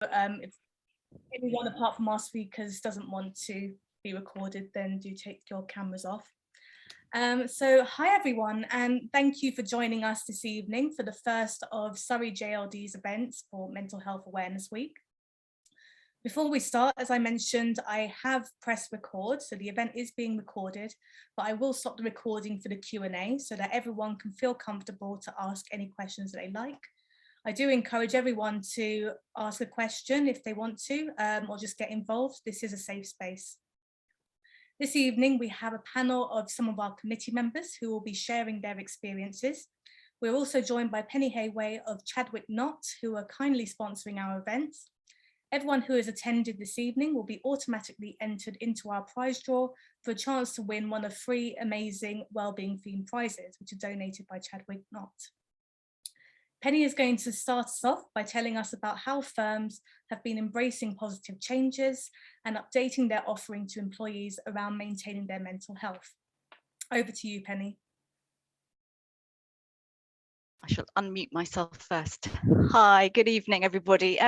If anyone apart from our speakers doesn't want to be recorded, then do take your cameras off. So hi everyone, and thank you for joining us this evening for the first of Surrey JLD's events for Mental Health Awareness Week. Before we start, as I mentioned, I have pressed record, so the event is being recorded, but I will stop the recording for the Q&A so that everyone can feel comfortable to ask any questions that they like. I do encourage everyone to ask a question if they want to, or just get involved. This is a safe space. This evening, we have a panel of some of our committee members who will be sharing their experiences. We're also joined by Penny Hayway of Chadwick Knott, who are kindly sponsoring our events. Everyone who has attended this evening will be automatically entered into our prize draw for a chance to win one of 3 amazing wellbeing themed prizes, which are donated by Chadwick Knott. Penny is going to start us off by telling us about how firms have been embracing positive changes and updating their offering to employees around maintaining their mental health. Over to you, Penny. I shall unmute myself first. Hi, good evening, everybody.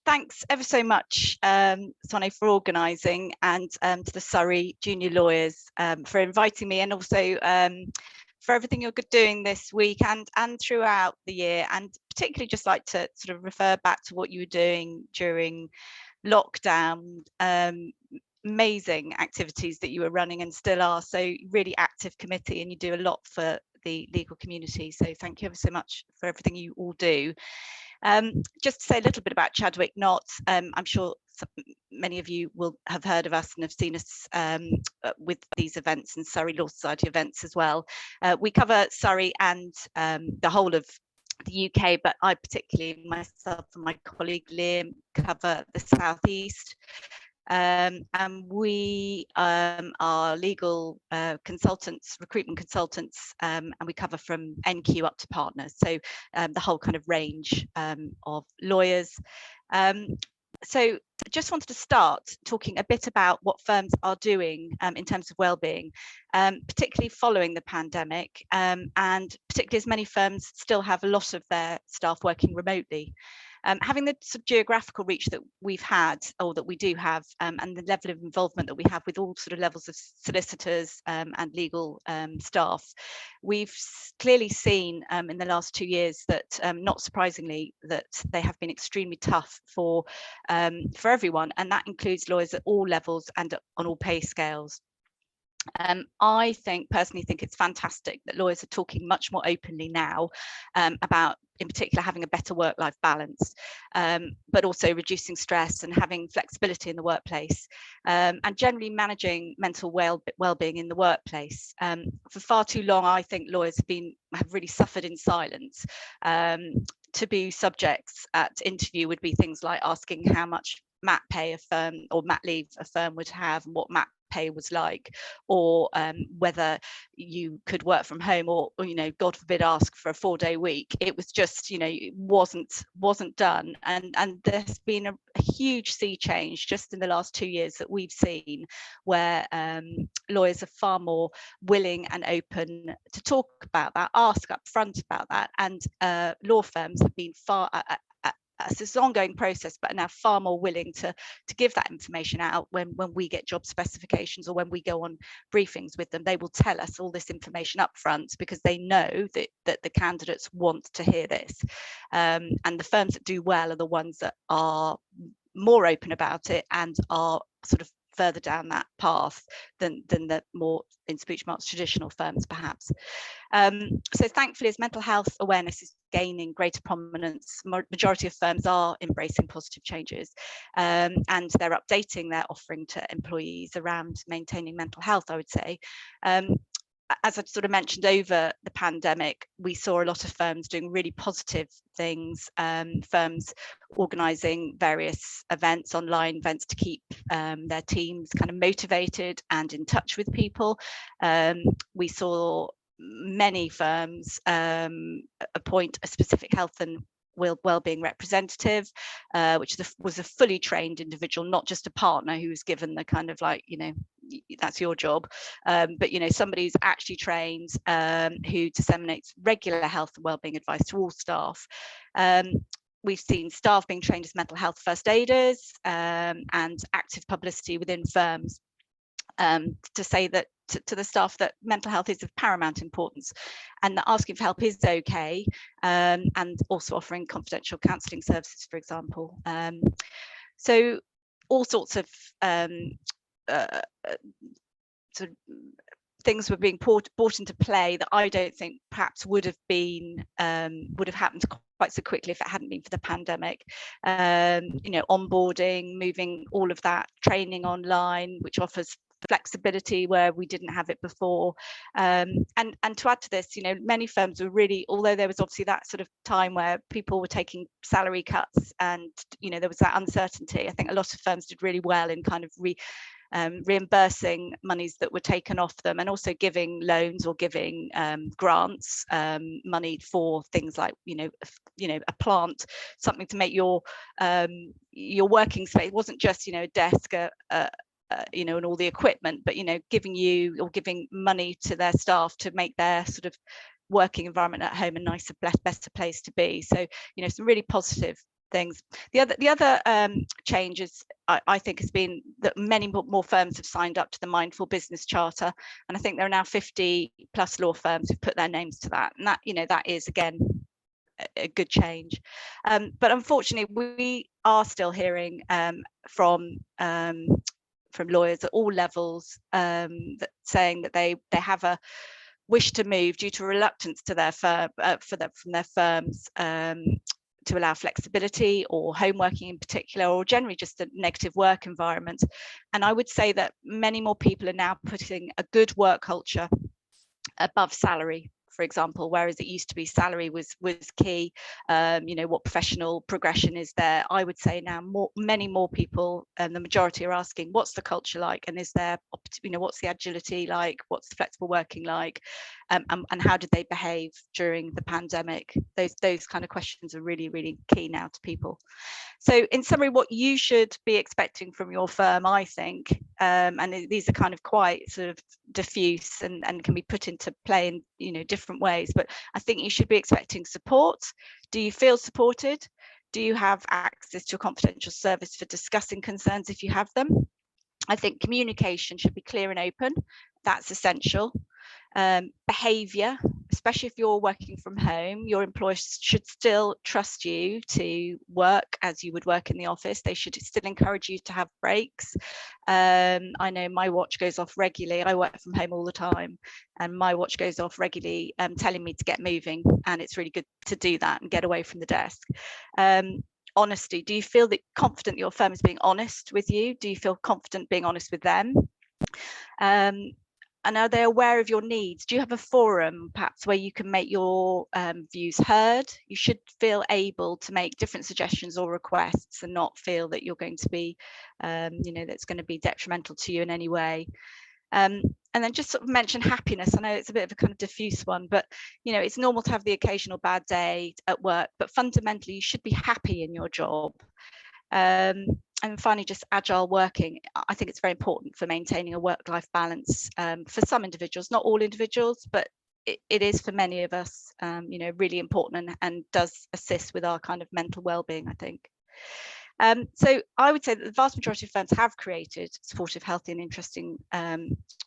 Thanks ever so much, Sonny, for organising, and to the Surrey Junior Lawyers for inviting me, and also for everything you're doing this week and throughout the year, and particularly just like to sort of refer back to what you were doing during lockdown. Amazing activities that you were running and still are, so really active committee, and you do a lot for the legal community, so thank you ever so much for everything you all do. Just to say a little bit about Chadwick Knott, I'm sure many of you will have heard of us and have seen us with these events and Surrey Law Society events as well. We cover Surrey and the whole of the UK, but I particularly, myself and my colleague Liam, cover the southeast. And we are legal consultants, recruitment consultants, and we cover from NQ up to partners, so the whole kind of range of lawyers. So I just wanted to start talking a bit about what firms are doing in terms of wellbeing, particularly following the pandemic, and particularly as many firms still have a lot of their staff working remotely. Having the sort of geographical reach that we've had, or that we do have, and the level of involvement that we have with all sort of levels of solicitors and legal staff, we've clearly seen in the last 2 years that, not surprisingly, that they have been extremely tough for everyone, and that includes lawyers at all levels and on all pay scales. I personally think it's fantastic that lawyers are talking much more openly now about, in particular, having a better work-life balance, but also reducing stress and having flexibility in the workplace, and generally managing mental well-being in the workplace. For far too long, I think lawyers have really suffered in silence. Taboo subjects at interview would be things like asking how much mat pay a firm, or mat leave a firm would have, and what mat pay was like, or whether you could work from home, or God forbid, ask for a 4-day week. It was just, it wasn't done, and there's been a huge sea change just in the last 2 years that we've seen, where lawyers are far more willing and open to talk about that, ask up front about that, and law firms have been far it's an ongoing process, but are now far more willing to give that information out when we get job specifications, or when we go on briefings with them. They will tell us all this information up front because they know that the candidates want to hear this. And the firms that do well are the ones that are more open about it and are sort of further down that path than the more, in speech marks, traditional firms perhaps. So thankfully, as mental health awareness is gaining greater prominence, majority of firms are embracing positive changes, and they're updating their offering to employees around maintaining mental health, I would say. As I sort of mentioned, over the pandemic, we saw a lot of firms doing really positive things, firms organising various events, online events, to keep their teams kind of motivated and in touch with people. We saw many firms appoint a specific health and wellbeing representative, which was a fully trained individual, not just a partner who was given the kind of like, that's your job, but somebody who's actually trained, who disseminates regular health and wellbeing advice to all staff. we've seen staff being trained as mental health first aiders, and active publicity within firms to say that to the staff that mental health is of paramount importance, and that asking for help is okay, and also offering confidential counselling services, for example. So all sorts of sort of things were being brought into play that I don't think perhaps would have happened quite so quickly if it hadn't been for the pandemic. You know, onboarding, moving all of that training online, which offers flexibility where we didn't have it before, and to add to this, you know, many firms were really, although there was obviously that sort of time where people were taking salary cuts and, you know, there was that uncertainty, I think a lot of firms did really well in kind of reimbursing monies that were taken off them, and also giving loans or giving grants, money for things like, you know, a plant, something to make your working space. It wasn't just, you know, a desk, you know, and all the equipment, but, you know, giving money to their staff to make their sort of working environment at home a nicer, better place to be. So, you know, some really positive things. The other changes I think has been that many more firms have signed up to the Mindful Business Charter, and I think there are now 50 plus law firms who've put their names to that, and that, you know, that is again a good change. But unfortunately, we are still hearing from lawyers at all levels that saying that they have a wish to move due to reluctance to their firm from their firms to allow flexibility or home working in particular, or generally just a negative work environment. And I would say that many more people are now putting a good work culture above salary, for example, whereas it used to be salary was key. You know, what professional progression is there? I would say now many more people, and the majority, are asking, what's the culture like, and is there, you know, what's the agility like, what's the flexible working like, and how did they behave during the pandemic? Those kind of questions are really, really key now to people. So in summary, what you should be expecting from your firm, I think, and these are kind of quite sort of diffuse and can be put into play in, you know, different ways, but I think you should be expecting support. Do you feel supported? Do you have access to a confidential service for discussing concerns if you have them? I think communication should be clear and open. That's essential. Behaviour, especially if you're working from home, your employers should still trust you to work as you would work in the office. They should still encourage you to have breaks. I know my watch goes off regularly. I work from home all the time, and my watch goes off regularly, telling me to get moving, and it's really good to do that and get away from the desk. Honesty, do you feel confident your firm is being honest with you? Do you feel confident being honest with them? And are they aware of your needs? Do you have a forum perhaps where you can make your views heard? You should feel able to make different suggestions or requests and not feel that you're going to be, you know, that's going to be detrimental to you in any way. And then just sort of mention happiness. I know it's a bit of a kind of diffuse one, but, you know, it's normal to have the occasional bad day at work, but fundamentally you should be happy in your job. And finally, just agile working. I think it's very important for maintaining a work-life balance for some individuals, not all individuals, but it is for many of us, you know, really important and does assist with our kind of mental well-being, I think. So I would say that the vast majority of firms have created supportive, healthy and interesting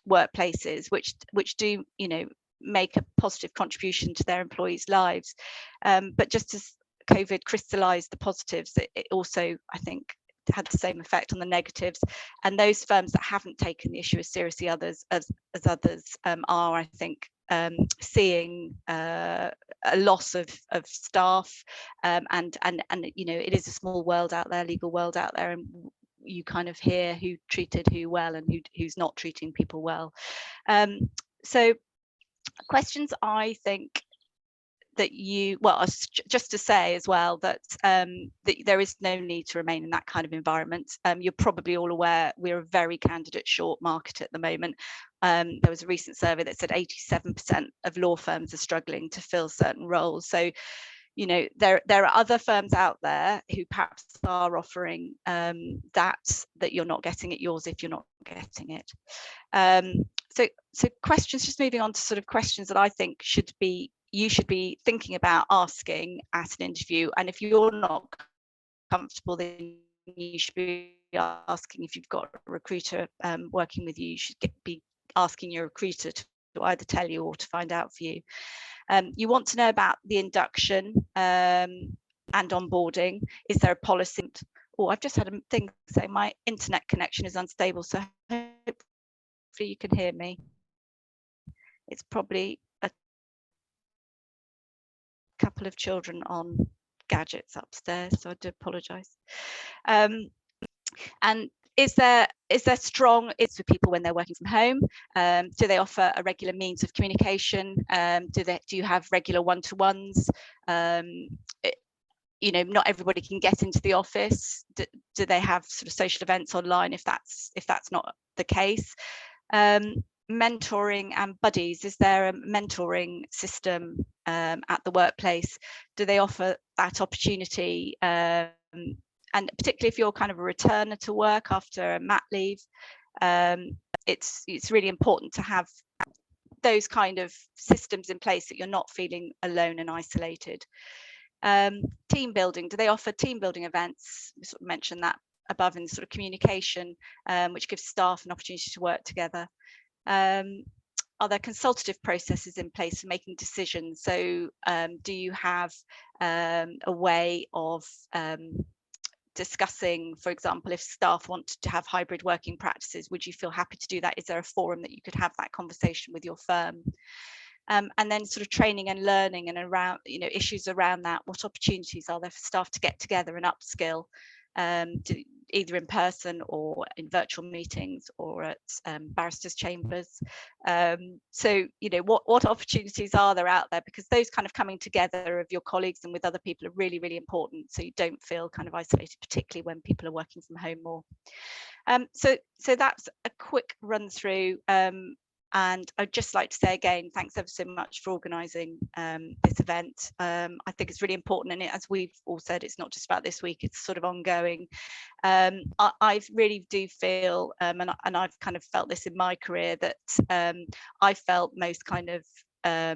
workplaces, which do, you know, make a positive contribution to their employees' lives. But just as COVID crystallized the positives, it also, I think, had the same effect on the negatives, and those firms that haven't taken the issue as seriously as others are, I think, seeing a loss of staff, and you know, it is a small world out there, legal world out there, and you kind of hear who treated who well and who's not treating people well. So questions, I think, that you, well, just to say as well that, that there is no need to remain in that kind of environment. You're probably all aware we're a very candidate short market at the moment. There was a recent survey that said 87% of law firms are struggling to fill certain roles. So, you know, there are other firms out there who perhaps are offering that you're not getting at yours if you're not getting it. So questions, just moving on to sort of questions that I think should be you should be thinking about asking at an interview. And if you're not comfortable, then you should be asking. If you've got a recruiter working with you, you should be asking your recruiter to either tell you or to find out for you. You want to know about the induction and onboarding. Is there a policy? Oh, I've just had a thing say my internet connection is unstable, so hopefully you can hear me. It's probably a couple of children on gadgets upstairs, so I do apologise. And is there strong it's for people when they're working from home? Do they offer a regular means of communication? Do you have regular one-to-ones? You know, not everybody can get into the office. Do they have sort of social events online if that's not the case? Mentoring and buddies, is there a mentoring system at the workplace? Do they offer that opportunity? And particularly if you're kind of a returner to work after a mat leave, it's really important to have those kind of systems in place that you're not feeling alone and isolated. Team building, do they offer team building events? We sort of mentioned that above in sort of communication, which gives staff an opportunity to work together. Are there consultative processes in place for making decisions? So do you have a way of discussing, for example, if staff want to have hybrid working practices, would you feel happy to do that? Is there a forum that you could have that conversation with your firm? And then sort of training and learning and around, you know, issues around that. What opportunities are there for staff to get together and upskill, either in person or in virtual meetings or at barristers' chambers? So, you know, what opportunities are there out there? Because those kind of coming together of your colleagues and with other people are really, really important. So you don't feel kind of isolated, particularly when people are working from home more. So that's a quick run through. And I'd just like to say again, thanks ever so much for organising this event. I think it's really important, and as we've all said, it's not just about this week, it's sort of ongoing. I really do feel, and I've kind of felt this in my career, that I felt most kind of I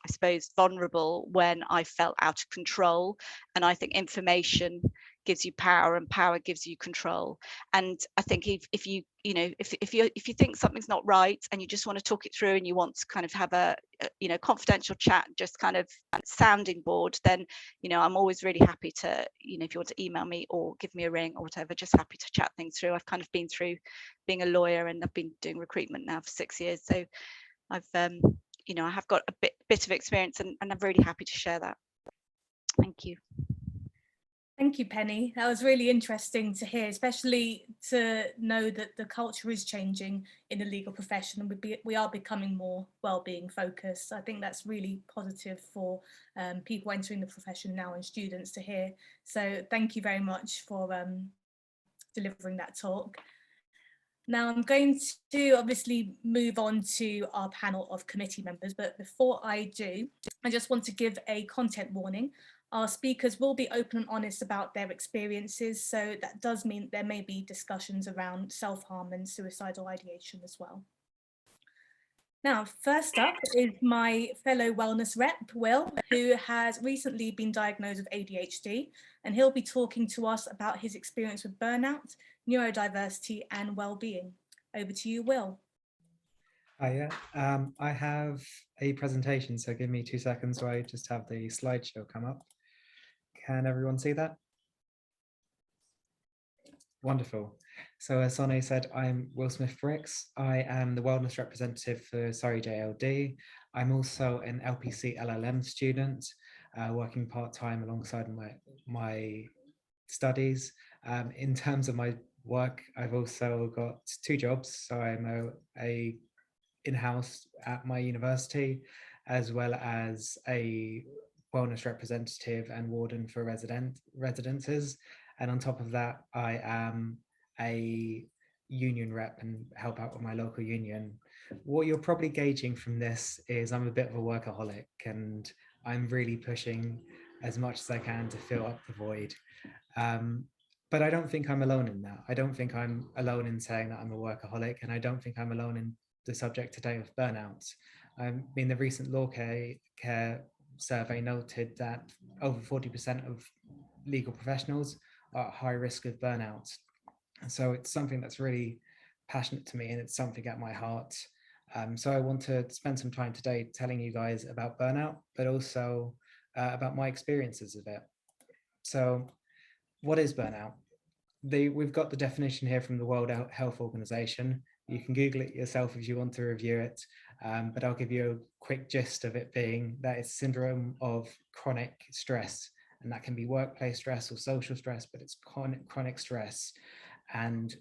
suppose vulnerable when I felt out of control. And I think information gives you power and power gives you control. And I think if you think something's not right and you just want to talk it through and you want to kind of have a confidential chat, just kind of sounding board, then I'm always really happy to, if you want to email me or give me a ring or whatever, just happy to chat things through. I've kind of been through being a lawyer and I've been doing recruitment now for 6 years, so I've I have got a bit of experience, and I'm really happy to share that. Thank you. Thank you, Penny. That was really interesting to hear, especially to know that the culture is changing in the legal profession and we are becoming more well-being focused. I think that's really positive for people entering the profession now and students to hear. So thank you very much for delivering that talk. Now I'm going to obviously move on to our panel of committee members, but before I do, I just want to give a content warning. Our speakers will be open and honest about their experiences, so that does mean there may be discussions around self-harm and suicidal ideation as well. Now, first up is my fellow wellness rep, Will, who has recently been diagnosed with ADHD, and he'll be talking to us about his experience with burnout, neurodiversity and well-being. Over to you, Will. Hiya. I have a presentation, so give me 2 seconds while I just have the slideshow come up. Can everyone see that? Wonderful. So as Sonny said, I'm Will Smith-Briggs. I am the wellness representative for Surrey JLD. I'm also an LPC LLM student, working part-time alongside my studies. In terms of my work, I've also got 2 jobs. So I'm a in-house at my university, as well as a wellness representative and warden for residences. And on top of that, I am a union rep and help out with my local union. What you're probably gauging from this is I'm a bit of a workaholic, and I'm really pushing as much as I can to fill up the void. But I don't think I'm alone in that. I don't think I'm alone in saying that I'm a workaholic, and I don't think I'm alone in the subject today of burnout. I mean, the recent law care survey noted that over 40% of legal professionals are at high risk of burnout. So it's something that's really passionate to me, and it's something at my heart. So I want to spend some time today telling you guys about burnout, but also about my experiences of it. So what is burnout? We've got the definition here from the World Health Organization. You can Google it yourself if you want to review it, but I'll give you a quick gist of it being that it's syndrome of chronic stress, and that can be workplace stress or social stress, but it's chronic stress. And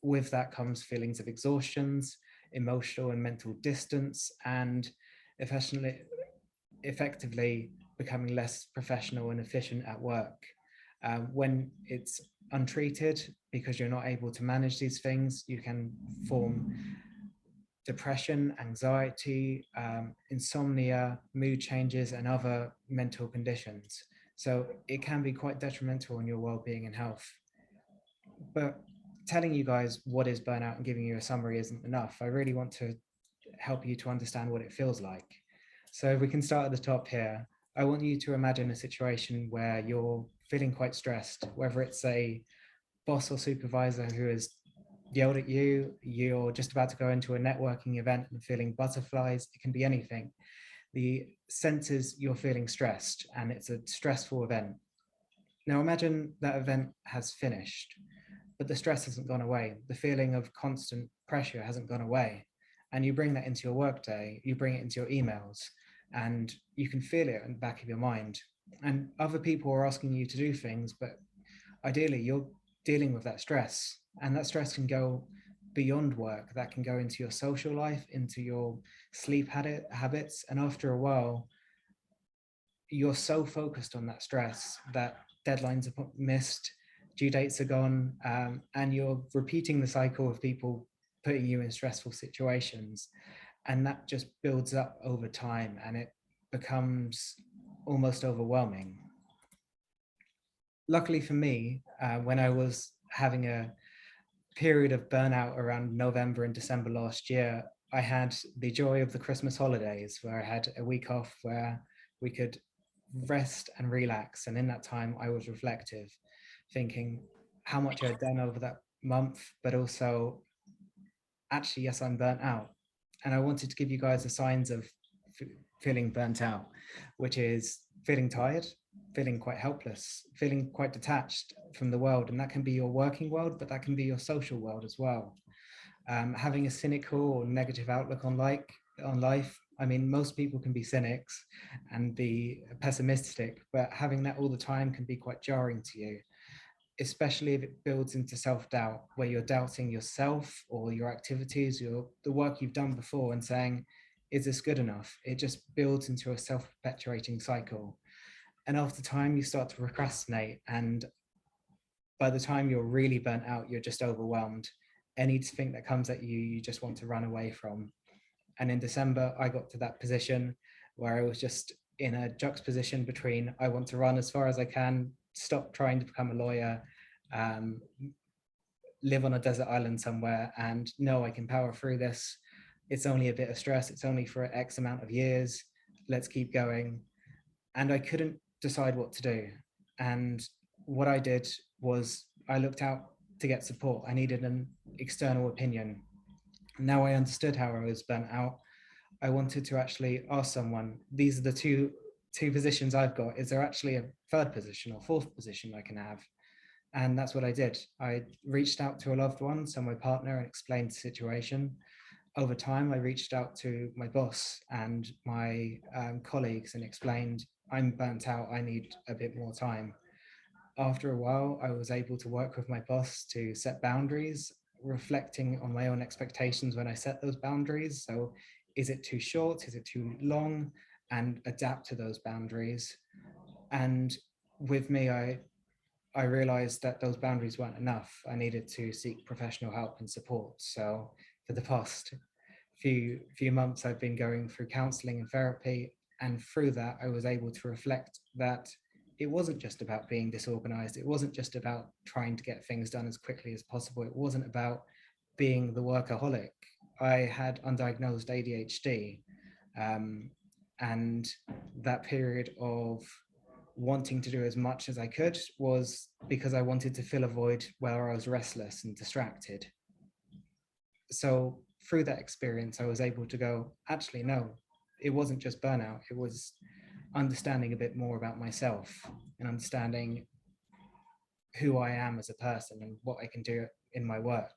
with that comes feelings of exhaustions, emotional and mental distance, and effectively becoming less professional and efficient at work. When it's untreated, because you're not able to manage these things, you can form depression, anxiety, insomnia, mood changes, and other mental conditions. So it can be quite detrimental on your well-being and health. But telling you guys what is burnout and giving you a summary isn't enough. I really want to help you to understand what it feels like. So if we can start at the top here, I want you to imagine a situation where you're feeling quite stressed, whether it's a boss or supervisor who has yelled at you, you're just about to go into a networking event and feeling butterflies, it can be anything. The sense is you're feeling stressed and it's a stressful event. Now imagine that event has finished, but the stress hasn't gone away. The feeling of constant pressure hasn't gone away. And you bring that into your workday, you bring it into your emails, and you can feel it in the back of your mind. And other people are asking you to do things, but ideally you're dealing with that stress. And that stress can go beyond work. That can go into your social life, into your sleep habits. And after a while, you're so focused on that stress that deadlines are missed, due dates are gone, and you're repeating the cycle of people putting you in stressful situations. And that just builds up over time and it becomes almost overwhelming. Luckily for me, when I was having a period of burnout around November and December last year, I had the joy of the Christmas holidays where I had a week off where we could rest and relax. And in that time, I was reflective, thinking how much I had done over that month, but also, actually, yes, I'm burnt out. And I wanted to give you guys the signs of feeling burnt out, which is feeling tired, feeling quite helpless, feeling quite detached from the world. And that can be your working world, but that can be your social world as well. Having a cynical or negative outlook on life. I mean, most people can be cynics and be pessimistic, but having that all the time can be quite jarring to you, especially if it builds into self-doubt, where you're doubting yourself or your activities, the work you've done before, and saying, is this good enough? It just builds into a self-perpetuating cycle. And after time, you start to procrastinate. And by the time you're really burnt out, you're just overwhelmed. Anything that comes at you, you just want to run away from. And in December, I got to that position where I was just in a juxtaposition between I want to run as far as I can, stop trying to become a lawyer, live on a desert island somewhere, and no, I can power through this. It's only a bit of stress. It's only for X amount of years. Let's keep going. And I couldn't decide what to do. And what I did was I looked out to get support. I needed an external opinion. Now I understood how I was burnt out. I wanted to actually ask someone, these are the two positions I've got. Is there actually a third position or fourth position I can have? And that's what I did. I reached out to a loved one, so my partner, and explained the situation. Over time, I reached out to my boss and my colleagues and explained, I'm burnt out, I need a bit more time. After a while, I was able to work with my boss to set boundaries, reflecting on my own expectations when I set those boundaries. So is it too short? Is it too long? And adapt to those boundaries. And with me, I realized that those boundaries weren't enough. I needed to seek professional help and support. So for the past few months, I've been going through counseling and therapy. And through that, I was able to reflect that it wasn't just about being disorganized. It wasn't just about trying to get things done as quickly as possible. It wasn't about being the workaholic. I had undiagnosed ADHD. And that period of wanting to do as much as I could was because I wanted to fill a void where I was restless and distracted. So through that experience, I was able to go, actually, no, it wasn't just burnout. It was understanding a bit more about myself and understanding who I am as a person and what I can do in my work.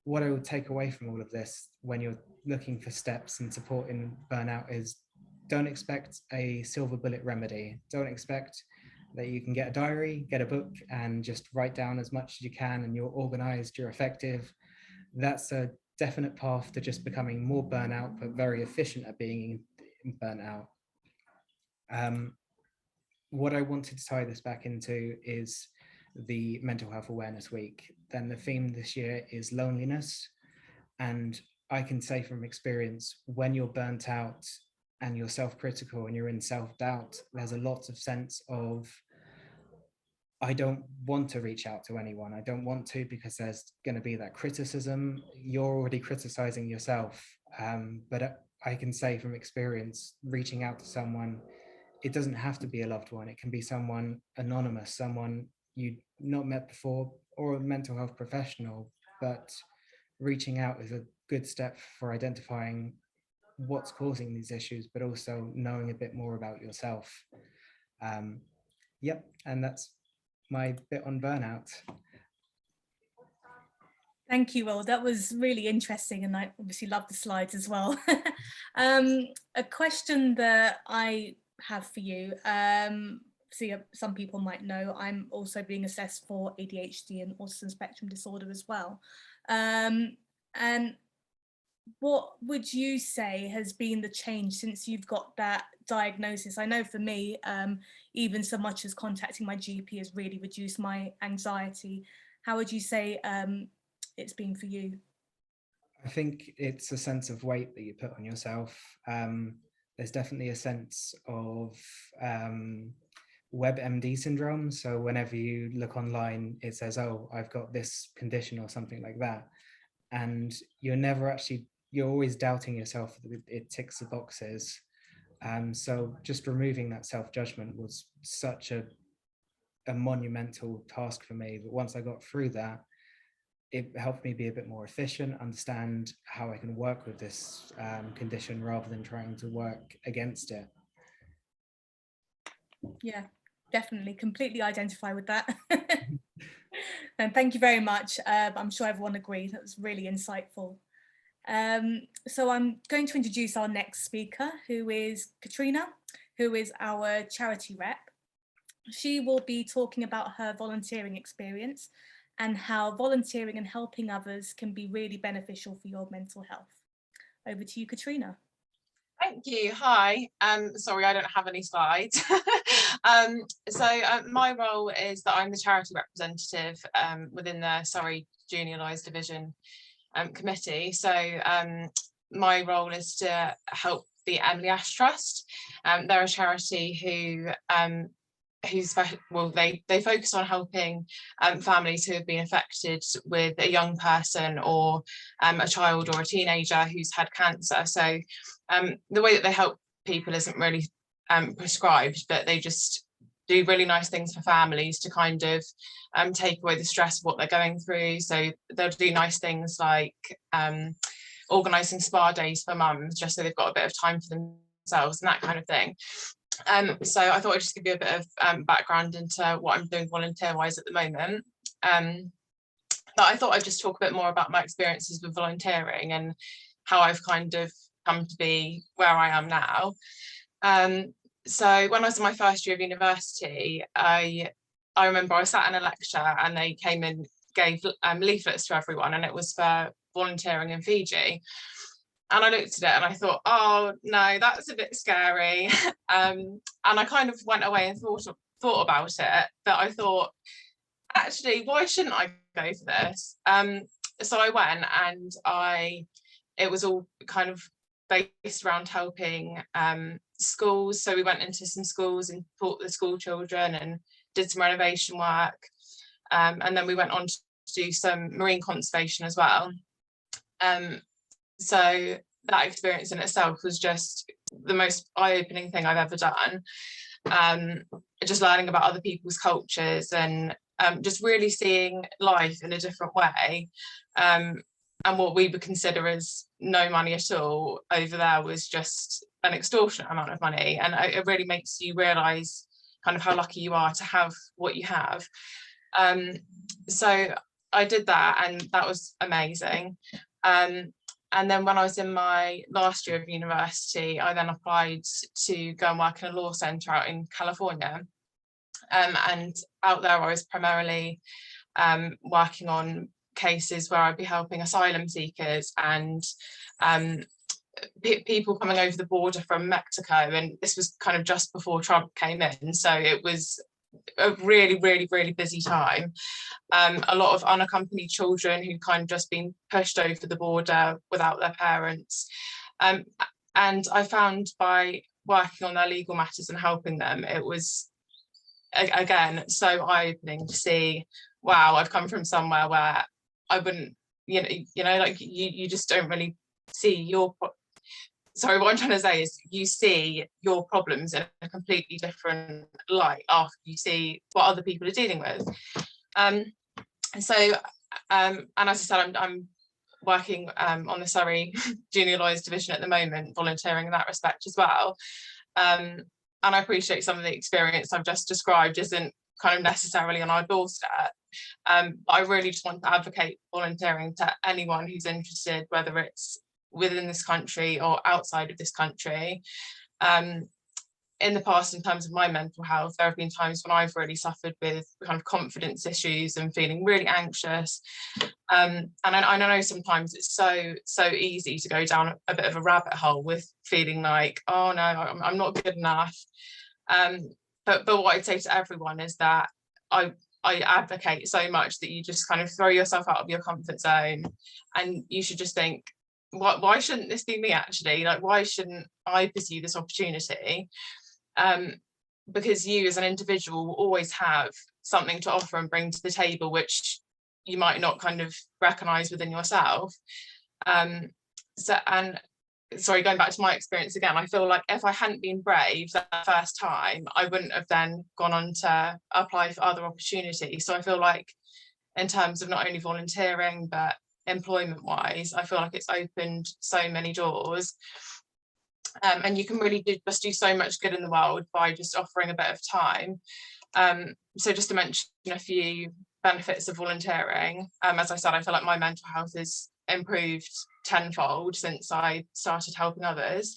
What I would take away from all of this when you're looking for steps and support in burnout is, don't expect a silver bullet remedy. Don't expect that you can get a diary, get a book, and just write down as much as you can, and you're organized, you're effective. That's a definite path to just becoming more burnout, but very efficient at being in burnout. What I wanted to tie this back into is the Mental Health Awareness Week. Then the theme this year is loneliness. And I can say from experience, when you're burnt out and you're self-critical and you're in self-doubt, there's a lot of sense of, I don't want to reach out to anyone. I don't want to, because there's going to be that criticism. You're already criticizing yourself. But I can say from experience, reaching out to someone, it doesn't have to be a loved one. It can be someone anonymous, someone you've not met before, or a mental health professional. But reaching out is a good step for identifying what's causing these issues, but also knowing a bit more about yourself. Yep, and that's my bit on burnout. Thank you, Will. That was really interesting, and I obviously love the slides as well. A question that I have for you, see, some people might know I'm also being assessed for ADHD and autism spectrum disorder as well. And what would you say has been the change since you've got that diagnosis? I know for me, even so much as contacting my GP has really reduced my anxiety. How would you say it's been for you? I think it's a sense of weight that you put on yourself. There's definitely a sense of WebMD syndrome. So whenever you look online, it says, oh, I've got this condition or something like that. And you're always doubting yourself that it ticks the boxes. So just removing that self-judgment was such a monumental task for me. But once I got through that, it helped me be a bit more efficient, understand how I can work with this condition rather than trying to work against it. Yeah, definitely, completely identify with that. And thank you very much. I'm sure everyone agrees. That was really insightful. So I'm going to introduce our next speaker, who is Katrina, who is our charity rep. She will be talking about her volunteering experience and how volunteering and helping others can be really beneficial for your mental health. Over to you, Katrina. Thank you. Hi. Sorry, I don't have any slides. My role is that I'm the charity representative within the Surrey JLD Division Committee. So my role is to help the Emily Ash Trust. They're a charity they focus on helping families who have been affected with a young person or a child or a teenager who's had cancer. So the way that they help people isn't really prescribed, but they just do really nice things for families to kind of take away the stress of what they're going through. So they'll do nice things like organising spa days for mums, just so they've got a bit of time for themselves and that kind of thing. So I thought I'd just give you a bit of background into what I'm doing volunteer-wise at the moment. But I thought I'd just talk a bit more about my experiences with volunteering and how I've kind of come to be where I am now. So when I was in my first year of university, I remember I sat in a lecture and they came and gave leaflets to everyone, and it was for volunteering in Fiji. And I looked at it and I thought, oh no, that's a bit scary. And I kind of went away and thought about it, but I thought, actually, why shouldn't I go for this? So I went, and it was all kind of based around helping schools. So we went into some schools and taught the school children and did some renovation work. And then we went on to do some marine conservation as well. So that experience in itself was just the most eye-opening thing I've ever done. Just learning about other people's cultures and just really seeing life in a different way. And what we would consider as no money at all over there was just an extortionate amount of money. And it really makes you realise kind of how lucky you are to have what you have. So I did that, and that was amazing. And then when I was in my last year of university, I then applied to go and work in a law centre out in California. And out there I was primarily working on cases where I'd be helping asylum seekers and people coming over the border from Mexico. And this was kind of just before Trump came in. So it was a really, really, really busy time. A lot of unaccompanied children who'd kind of just been pushed over the border without their parents. And I found by working on their legal matters and helping them, it was, again, so eye-opening to see, wow, I've come from somewhere where I wouldn't, like you just don't really see your, sorry, what I'm trying to say is you see your problems in a completely different light after you see what other people are dealing with. And as I said, I'm working on the Surrey Junior Lawyers Division at the moment, volunteering in that respect as well. And I appreciate some of the experience I've just described isn't kind of necessarily on our doorstep. But I really just want to advocate volunteering to anyone who's interested, whether it's within this country or outside of this country. In the past, in terms of my mental health, there have been times when I've really suffered with kind of confidence issues and feeling really anxious. And I know sometimes it's so easy to go down a bit of a rabbit hole with feeling like, oh no, I'm not good enough. But what I'd say to everyone is that I advocate so much that you just kind of throw yourself out of your comfort zone, and you should just think, why shouldn't this be me actually? Like, why shouldn't I pursue this opportunity? Because you as an individual will always have something to offer and bring to the table, which you might not kind of recognise within yourself. Sorry, going back to my experience again, I feel like if I hadn't been brave that first time, I wouldn't have then gone on to apply for other opportunities. So I feel like in terms of not only volunteering, but employment wise, I feel like it's opened so many doors. And you can really just do so much good in the world by just offering a bit of time. So just to mention a few benefits of volunteering, as I said, I feel like my mental health has improved tenfold since I started helping others.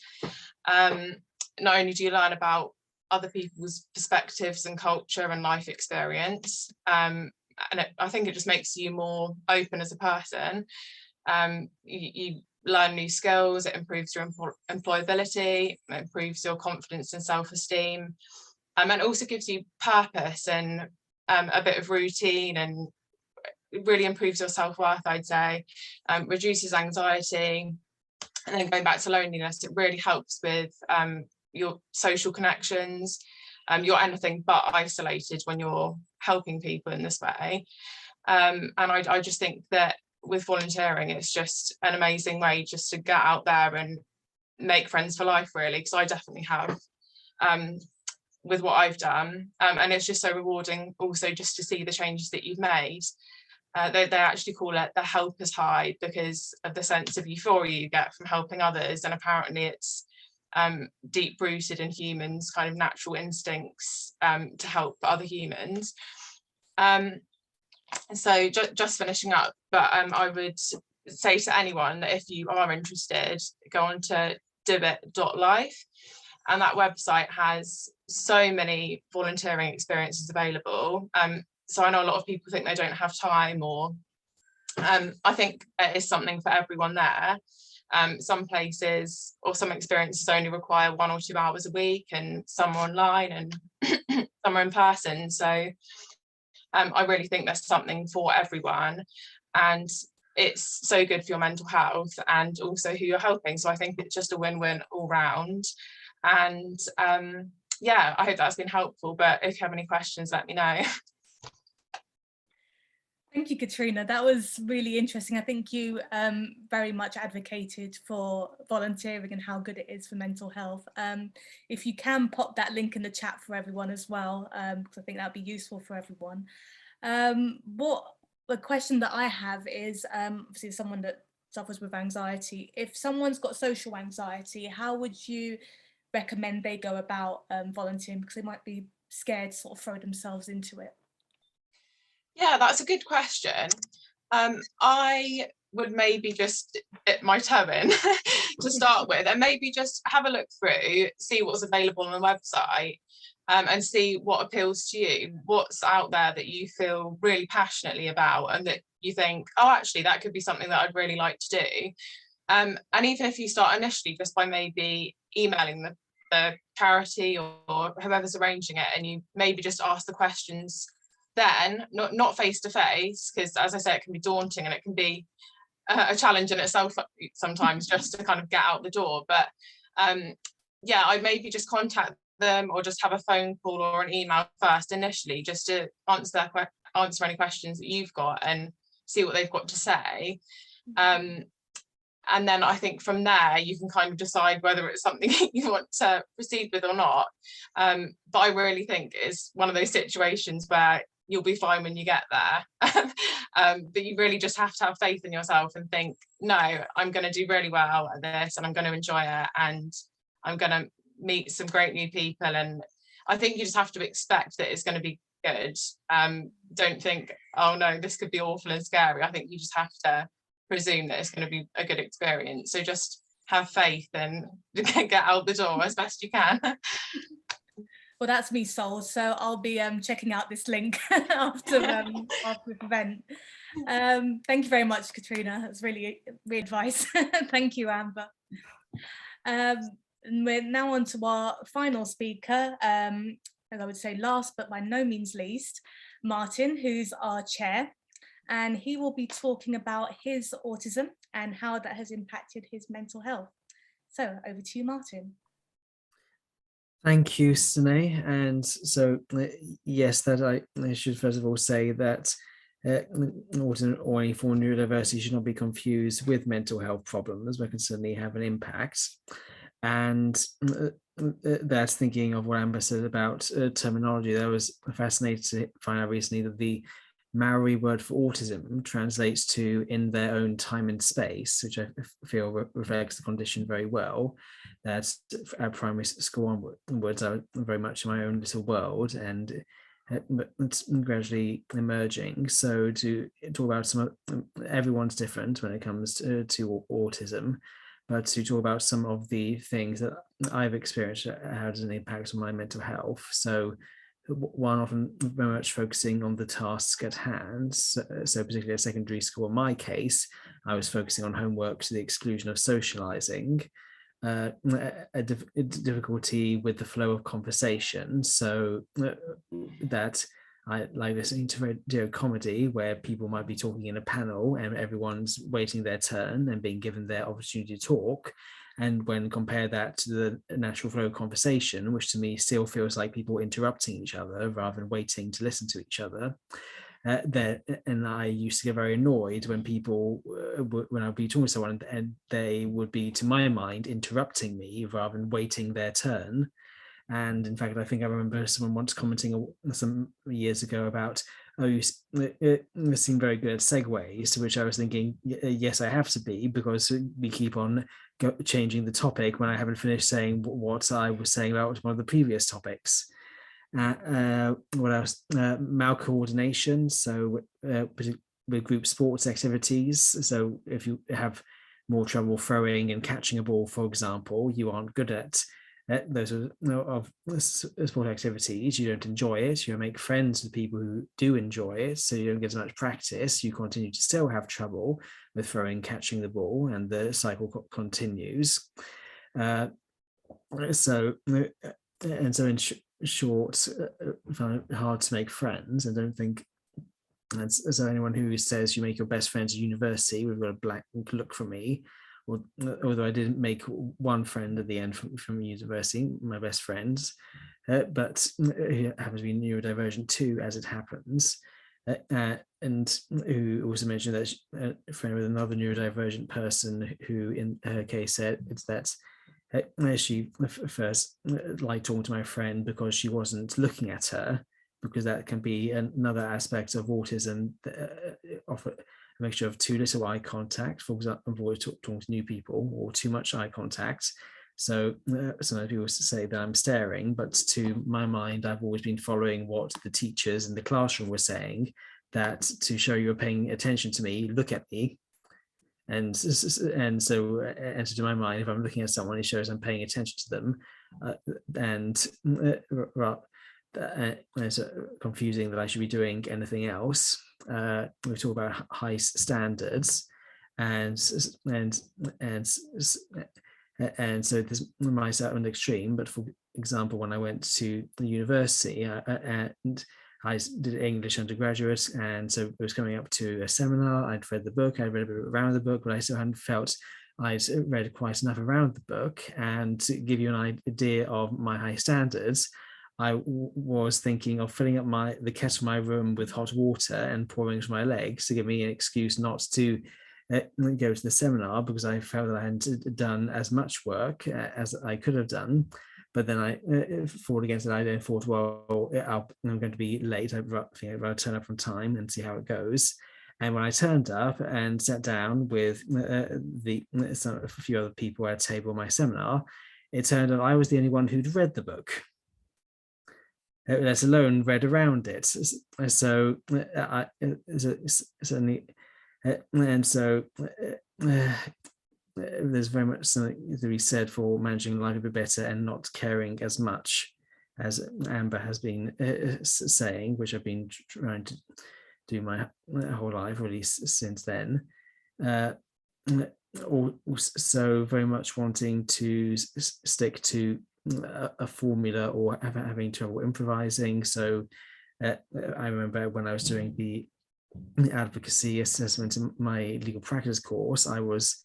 Not only do you learn about other people's perspectives and culture and life experience, and I think it just makes you more open as a person. You learn new skills, it improves your employability, it improves your confidence and self-esteem, and it also gives you purpose and a bit of routine, and it really improves your self-worth, I'd say, reduces anxiety. And then going back to loneliness, it really helps with your social connections. You're anything but isolated when you're helping people in this way. And I just think that with volunteering, it's just an amazing way just to get out there and make friends for life, really, because I definitely have with what I've done. And it's just so rewarding also just to see the changes that you've made. They actually call it the helper's high because of the sense of euphoria you get from helping others, and apparently it's deep rooted in humans' kind of natural instincts to help other humans. So just finishing up, but I would say to anyone that if you are interested, go on to divit.life, and that website has so many volunteering experiences available. So I know a lot of people think they don't have time, or I think it is something for everyone there. Some places or some experiences only require 1 or 2 hours a week, and some are online and some are in person. So I really think there's something for everyone, and it's so good for your mental health and also who you're helping. So I think it's just a win-win all round. And yeah, I hope that's been helpful, but if you have any questions, let me know. Thank you, Katrina. That was really interesting. I think you very much advocated for volunteering and how good it is for mental health. If you can pop that link in the chat for everyone as well, because I think that would be useful for everyone. What the question that I have is, obviously someone that suffers with anxiety, if someone's got social anxiety, how would you recommend they go about volunteering, because they might be scared to sort of throw themselves into it? Yeah, that's a good question. I would maybe just dip my toe in to start with, and maybe just have a look through, see what's available on the website, and see what appeals to you, what's out there that you feel really passionately about and that you think, oh, actually, that could be something that I'd really like to do. And even if you start initially just by maybe emailing the charity or whoever's arranging it, and you maybe just ask the questions then, not face to face, because as I say, it can be daunting and it can be a challenge in itself sometimes just to kind of get out the door. But yeah, I'd maybe just contact them or just have a phone call or an email first initially, just to answer any questions that you've got and see what they've got to say. And then I think from there you can kind of decide whether it's something you want to proceed with or not. But I really think it's one of those situations where you'll be fine when you get there. But you really just have to have faith in yourself and think, no, I'm going to do really well at this and I'm going to enjoy it and I'm going to meet some great new people. And I think you just have to expect that it's going to be good. Don't think, oh no, this could be awful and scary. I think you just have to presume that it's going to be a good experience. So just have faith and get out the door as best you can. Well, that's me sold. So I'll be checking out this link after the event. Thank you very much, Katrina. That's really advice. Thank you, Amber. And we're now on to our final speaker, as I would say last but by no means least, Martin, who's our chair, and he will be talking about his autism and how that has impacted his mental health. So over to you, Martin. Thank you, Sine. And so, yes, that I should first of all say that autism or any form of neurodiversity should not be confused with mental health problems, but can certainly have an impact. And that's thinking of what Amber said about terminology. That was fascinating to find out recently that the Maori word for autism translates to in their own time and space, which I feel reflects the condition very well. That's at primary school onwards, I was very much in my own little world, and it's gradually emerging. So to talk about everyone's different when it comes to autism, but to talk about some of the things that I've experienced, how does it impact on my mental health? So one often very much focusing on the task at hand. So particularly at secondary school, in my case, I was focusing on homework to the exclusion of socializing, a difficulty with the flow of conversation. So that I like listening to radio comedy where people might be talking in a panel and everyone's waiting their turn and being given their opportunity to talk. And when compare that to the natural flow of conversation, which to me still feels like people interrupting each other rather than waiting to listen to each other, and I used to get very annoyed when people, when I'd be talking to someone and they would be, to my mind, interrupting me rather than waiting their turn. And in fact, I think I remember someone once commenting some years ago about, oh, you seem very good at segues, to which I was thinking, yes, I have to be, because we keep on changing the topic when I haven't finished saying what I was saying about one of the previous topics. What else? Malcoordination, so with group sports activities. So if you have more trouble throwing and catching a ball, for example, you aren't good at those of sport activities, you don't enjoy it, you don't make friends with people who do enjoy it, so you don't get as much practice, you continue to still have trouble with throwing, catching the ball, and the cycle continues. So in short, I find it hard to make friends. I don't think, and so anyone who says you make your best friends at university would got a blank look from me. Although I didn't make one friend at the end from university, my best friends, but it happens to be neurodivergent too, as it happens. and who also mentioned that a friend with another neurodivergent person who in her case said it's that she first liked talking to my friend because she wasn't looking at her, because that can be another aspect of autism, of a mixture of too little eye contact, for example, talking to new people, or too much eye contact. So sometimes people say that I'm staring, but to my mind, I've always been following what the teachers in the classroom were saying, that to show you're paying attention to me, look at me. And so to my mind, if I'm looking at someone, it shows I'm paying attention to them. It's confusing that I should be doing anything else. We talk about high standards, and so this might sound an extreme, but for example, when I went to the university and I did English undergraduate, and so it was coming up to a seminar. I'd read the book, I'd read a bit around the book, but I still hadn't felt I'd read quite enough around the book. And to give you an idea of my high standards, I was thinking of filling up the kettle in my room with hot water and pouring it on my legs to give me an excuse not to go to the seminar, because I felt that I hadn't done as much work as I could have done. But then I fought against it. I then thought, well, I'm going to be late. I'd rather turn up on time and see how it goes. And when I turned up and sat down with a few other people at a table in my seminar, it turned out I was the only one who'd read the book, let alone read around it. So there's very much something to be said for managing life a bit better and not caring as much, as Amber has been saying, which I've been trying to do my whole life, or at least since then. Also very much wanting to stick to a formula, or having trouble improvising. So I remember when I was doing the advocacy assessment in my legal practice course, I was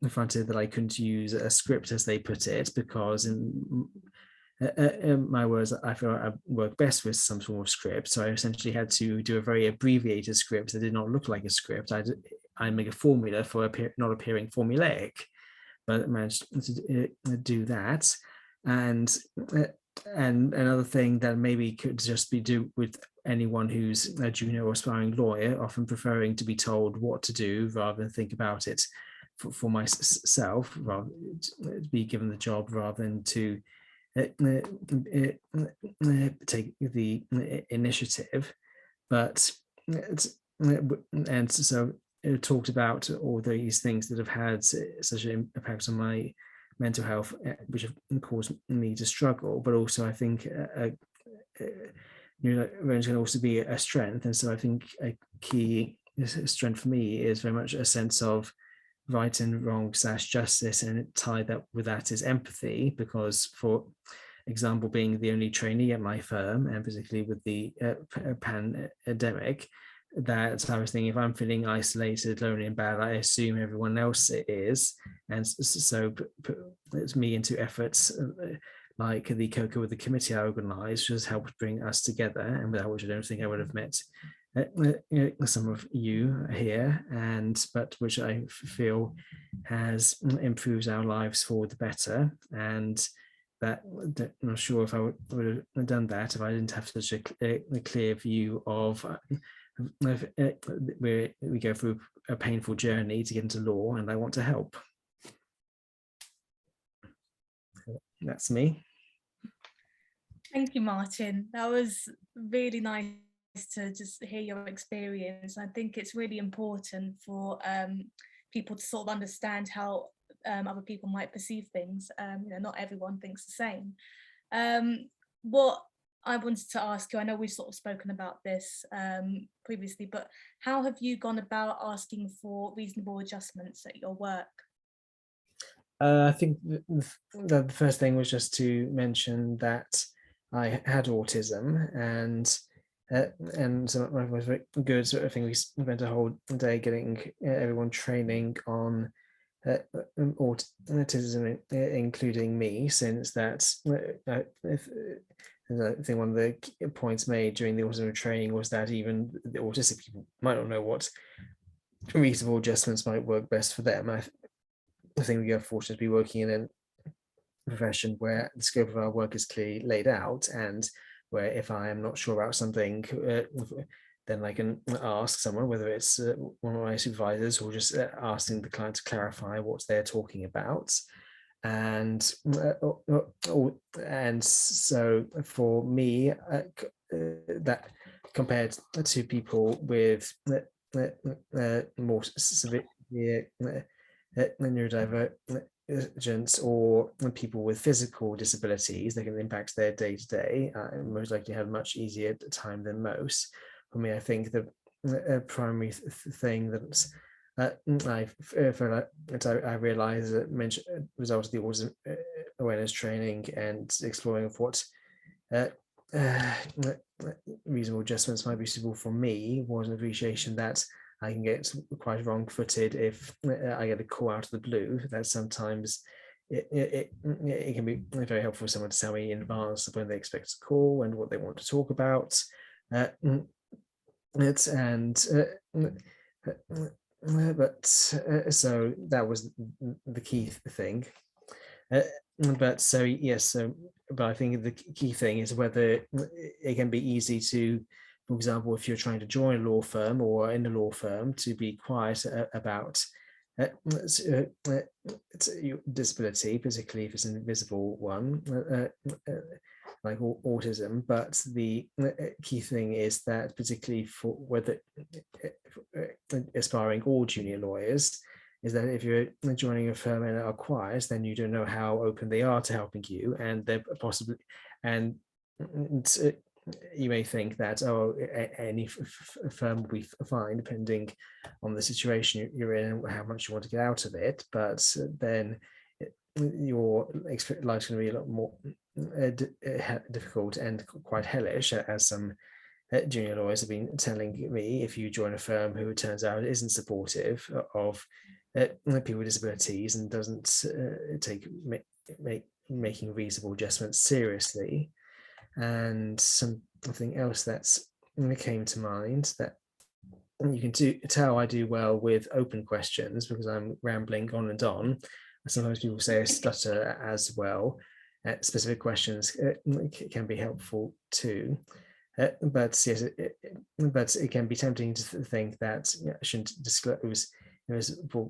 confronted that I couldn't use a script, as they put it, because in my words, I feel I work best with some sort of script. So I essentially had to do a very abbreviated script that did not look like a script. I make a formula for not appearing formulaic, but I managed to do that. And another thing that maybe could just be do with anyone who's a junior or aspiring lawyer, often preferring to be told what to do rather than think about it for myself, rather to be given the job rather than to take the initiative. But and so it talked about all these things that have had such an impact on my mental health, which have caused me to struggle. But also I think neurodivergence can also be a strength. And so I think a key strength for me is very much a sense of right and wrong / justice, and tied up with that is empathy, because for example, being the only trainee at my firm, and particularly with the pandemic, that I was thinking, if I'm feeling isolated, lonely and bad, I assume everyone else is. And so it's me into efforts like the Cocoa with the committee I organised, which has helped bring us together, and without which I don't think I would have met some of you here, but which I feel has improved our lives for the better. And that I'm not sure if I would have done that if I didn't have such a clear view of where we go through a painful journey to get into law, and I want to help. That's me. Thank you, Martin. That was really nice to just hear your experience. I think it's really important for people to sort of understand how other people might perceive things. Not everyone thinks the same. What I wanted to ask you, I know we've sort of spoken about this previously, but how have you gone about asking for reasonable adjustments at your work? I think the first thing was just to mention that I had autism, and so it was very good. So I think we spent a whole day getting everyone training on autism, including me, since that I think one of the points made during the autism training was that even the autistic people might not know what reasonable adjustments might work best for them. I think we are fortunate to be working in a profession where the scope of our work is clearly laid out, and where if I am not sure about something, then I can ask someone, whether it's one of my supervisors or just asking the client to clarify what they're talking about. And so for me, that compared to people with more severe neurodivergence or people with physical disabilities that can impact their day-to-day, most likely have a much easier time than most. For me, I think the primary thing that I feel like I realised that result of the autism awareness training and exploring of what reasonable adjustments might be suitable for me was an appreciation that I can get quite wrong-footed if I get a call out of the blue. That sometimes it can be very helpful for someone to tell me in advance of when they expect to call and what they want to talk about. But so that was the key thing. But I think the key thing is whether it can be easy to, for example, if you're trying to join a law firm or in a law firm, to be quiet about your disability, particularly if it's an invisible one, like autism. But the key thing is that, particularly for whether aspiring or junior lawyers, is that if you're joining a firm and are quiet, then you don't know how open they are to helping you, and they're possibly, and you may think that, oh, any firm will be fine depending on the situation you're in and how much you want to get out of it, but then your life's going to be a lot more difficult and quite hellish, as some junior lawyers have been telling me. If you join a firm who, it turns out, isn't supportive of people with disabilities and doesn't take making reasonable adjustments seriously. And something else that's came to mind, that you can tell I do well with open questions because I'm rambling on and on. Sometimes people say I stutter as well. Specific questions can be helpful too. But yes, but it can be tempting to think that I shouldn't disclose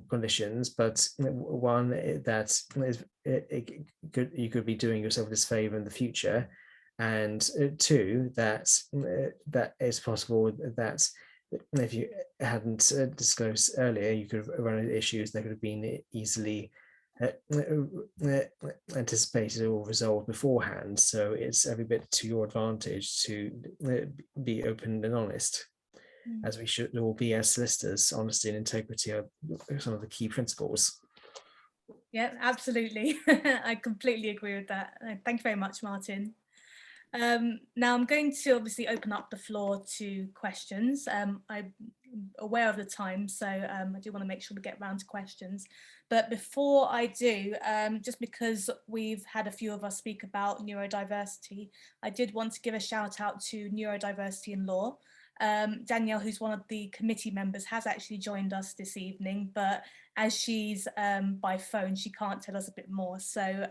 conditions, but one, that is, you could be doing yourself this favor in the future, and two, that it's possible that if you hadn't disclosed earlier, you could have run into issues that could have been easily anticipated or resolved beforehand. So it's every bit to your advantage to be open and honest, as we should all be as solicitors. Honesty and integrity are some of the key principles. Yeah, absolutely. I completely agree with that. Thank you very much, Martin. Now I'm going to obviously open up the floor to questions. I'm aware of the time, so I do want to make sure we get around to questions. But before I do, just because we've had a few of us speak about neurodiversity, I did want to give a shout out to Neurodiversity in Law. Danielle, who's one of the committee members, has actually joined us this evening, but as she's by phone, she can't tell us a bit more. So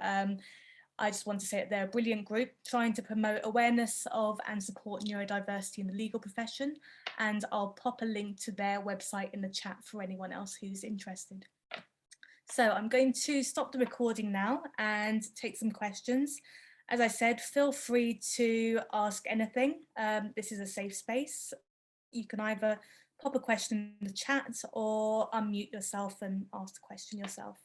I just want to say that they're a brilliant group trying to promote awareness of and support neurodiversity in the legal profession. And I'll pop a link to their website in the chat for anyone else who's interested. So I'm going to stop the recording now and take some questions. As I said, feel free to ask anything. This is a safe space. You can either pop a question in the chat or unmute yourself and ask the question yourself.